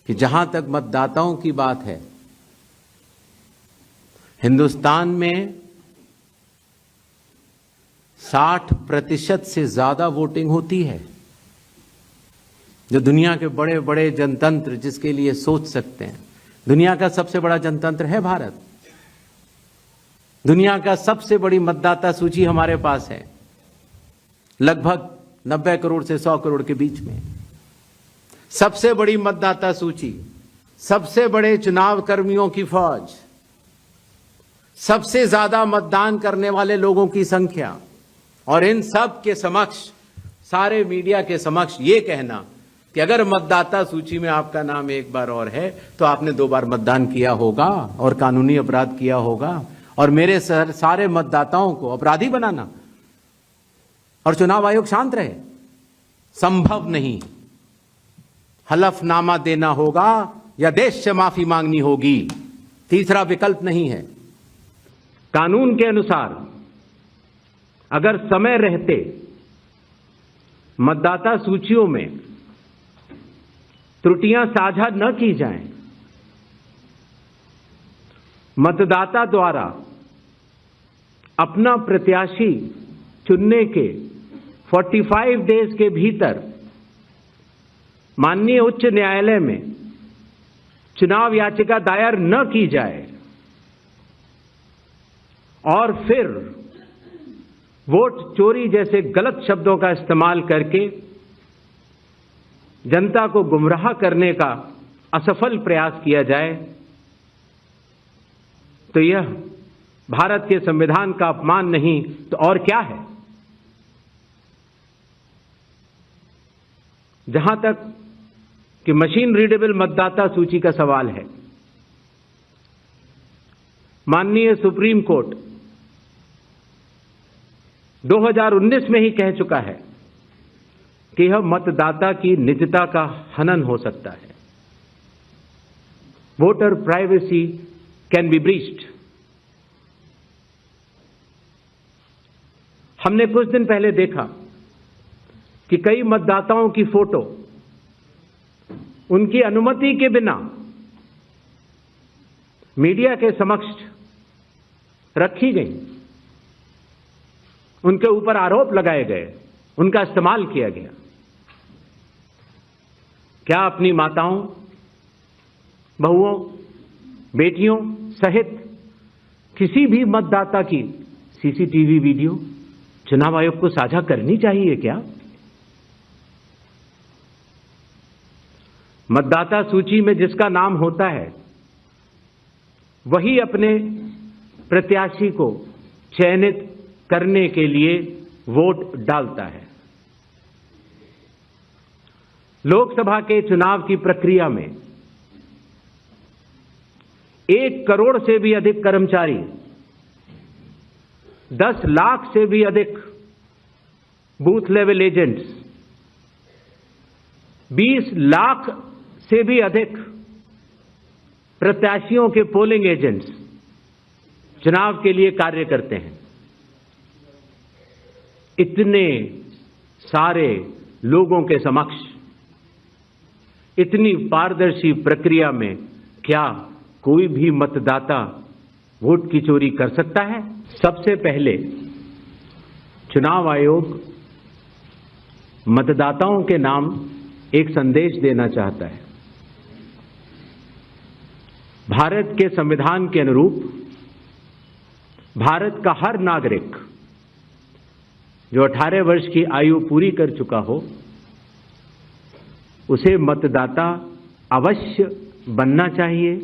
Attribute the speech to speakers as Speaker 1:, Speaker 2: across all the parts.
Speaker 1: कि जहां तक मतदाताओं की बात है, हिंदुस्तान में 60% से ज्यादा वोटिंग होती है। जो दुनिया के बड़े बड़े जनतंत्र जिसके लिए सोच सकते हैं, दुनिया का सबसे बड़ा जनतंत्र है भारत। दुनिया का सबसे बड़ी मतदाता सूची हमारे पास है, लगभग 90 करोड़ से 100 करोड़ के बीच में। सबसे बड़ी मतदाता सूची, सबसे बड़े चुनाव कर्मियों की फौज, सबसे ज्यादा मतदान करने वाले लोगों की संख्या, और इन सब के समक्ष, सारे मीडिया के समक्ष ये कहना कि अगर मतदाता सूची में आपका नाम एक बार और है तो आपने 2 बार मतदान किया होगा और कानूनी अपराध किया होगा, और मेरे सारे मतदाताओं को अपराधी बनाना और चुनाव आयोग शांत रहे, संभव नहीं। हलफनामा देना होगा या देश से माफी मांगनी होगी, तीसरा विकल्प नहीं है। कानून के अनुसार अगर समय रहते मतदाता सूचियों में त्रुटियां साझा न की जाएं, मतदाता द्वारा अपना प्रत्याशी चुनने के 45 डेज के भीतर माननीय उच्च न्यायालय में चुनाव याचिका दायर न की जाए और फिर वोट चोरी जैसे गलत शब्दों का इस्तेमाल करके जनता को गुमराह करने का असफल प्रयास किया जाए, तो यह भारत के संविधान का अपमान नहीं तो और क्या है। जहां तक कि मशीन रीडेबल मतदाता सूची का सवाल है, माननीय सुप्रीम कोर्ट 2019 में ही कह चुका है कि यह मतदाता की निजता का हनन हो सकता है। Voter privacy can be breached. हमने कुछ दिन पहले देखा कि कई मतदाताओं की फोटो उनकी अनुमति के बिना मीडिया के समक्ष रखी गई, उनके ऊपर आरोप लगाए गए, उनका इस्तेमाल किया गया। क्या अपनी माताओं, बहुओं, बेटियों सहित किसी भी मतदाता की सीसीटीवी वीडियो चुनाव आयोग को साझा करनी चाहिए क्या? मतदाता सूची में जिसका नाम होता है वही अपने प्रत्याशी को चयनित करने के लिए वोट डालता है। लोकसभा के चुनाव की प्रक्रिया में 1 करोड़ से भी अधिक कर्मचारी, 10 लाख से भी अधिक बूथ लेवल एजेंट्स, 20 लाख से भी अधिक प्रत्याशियों के पोलिंग एजेंट्स चुनाव के लिए कार्य करते हैं। इतने सारे लोगों के समक्ष इतनी पारदर्शी प्रक्रिया में क्या कोई भी मतदाता वोट की चोरी कर सकता है? सबसे पहले चुनाव आयोग मतदाताओं के नाम एक संदेश देना चाहता है। भारत के संविधान के अनुरूप भारत का हर नागरिक जो 18 वर्ष की आयु पूरी कर चुका हो, उसे मतदाता अवश्य बनना चाहिए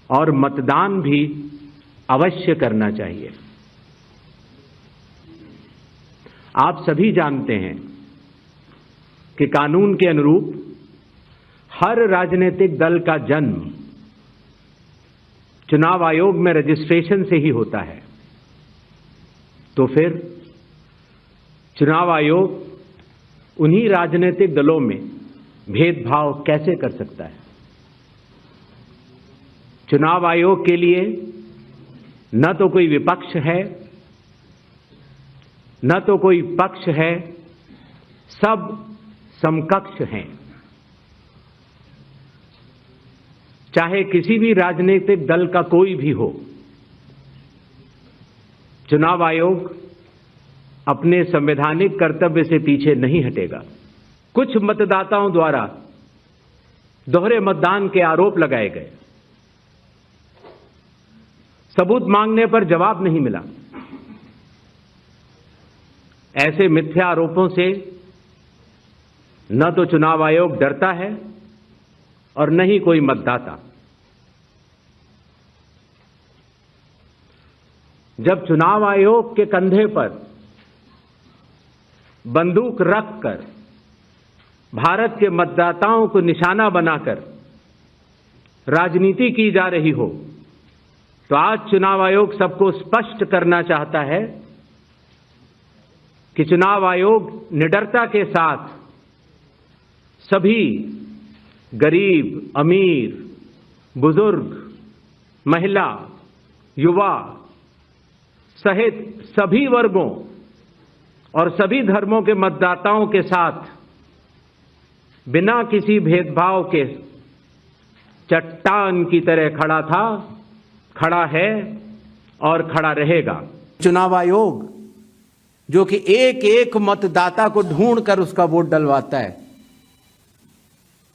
Speaker 1: और मतदान भी अवश्य करना चाहिए। आप सभी जानते हैं कि कानून के अनुरूप हर राजनीतिक दल का जन्म चुनाव आयोग में रजिस्ट्रेशन से ही होता है। तो फिर चुनाव आयोग उन्हीं राजनीतिक दलों में भेदभाव कैसे कर सकता है? चुनाव आयोग के लिए न तो कोई विपक्ष है, न तो कोई पक्ष है, सब समकक्ष हैं। चाहे किसी भी राजनीतिक दल का कोई भी हो, चुनाव आयोग अपने संवैधानिक कर्तव्य से पीछे नहीं हटेगा। कुछ मतदाताओं द्वारा दोहरे मतदान के आरोप लगाए गए, सबूत मांगने पर जवाब नहीं मिला। ऐसे मिथ्या आरोपों से न तो चुनाव आयोग डरता है और न ही कोई मतदाता। जब चुनाव आयोग के कंधे पर बंदूक रखकर भारत के मतदाताओं को निशाना बनाकर राजनीति की जा रही हो, तो आज चुनाव आयोग सबको स्पष्ट करना चाहता है कि चुनाव आयोग निडरता के साथ सभी गरीब, अमीर, बुजुर्ग, महिला, युवा सहित सभी वर्गों और सभी धर्मों के मतदाताओं के साथ बिना किसी भेदभाव के चट्टान की तरह खड़ा था, खड़ा है और खड़ा रहेगा। चुनाव आयोग जो कि एक एक मतदाता को ढूंढकर उसका वोट डलवाता है।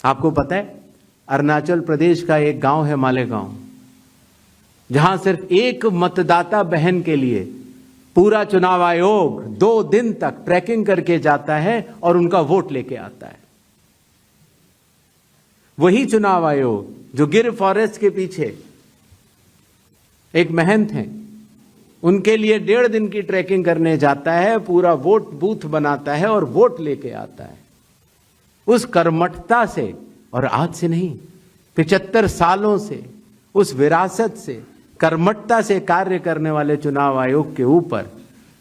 Speaker 1: आपको पता है, अरुणाचल प्रदेश का एक गांव है मालेगांव, जहां सिर्फ एक मतदाता बहन के लिए पूरा चुनाव आयोग 2 दिन तक ट्रैकिंग करके जाता है और उनका वोट लेके आता है। वही चुनाव आयोग जो गिर फॉरेस्ट के पीछे एक महंत हैं, उनके लिए 1.5 दिन की ट्रैकिंग करने जाता है, पूरा वोट बूथ बनाता है और वोट लेके आता है। उस कर्मठता से, और आज से नहीं, 75 सालों से उस विरासत से, कर्मठता से कार्य करने वाले चुनाव आयोग के ऊपर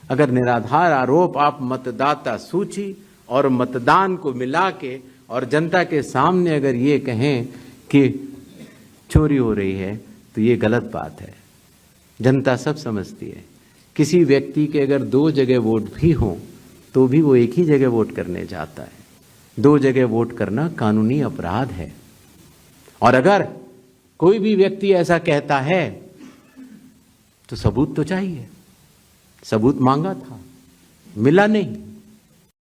Speaker 1: अगर निराधार आरोप आप मतदाता सूची और मतदान को मिला के और जनता के सामने अगर ये कहें कि चोरी हो रही है, तो ये गलत बात है। जनता सब समझती है। किसी व्यक्ति के अगर 2 जगह वोट भी हों तो भी वो एक ही जगह वोट करने जाता है। 2 जगह वोट करना कानूनी अपराध है। और अगर कोई भी व्यक्ति ऐसा कहता है तो सबूत तो चाहिए। सबूत मांगा था, मिला नहीं।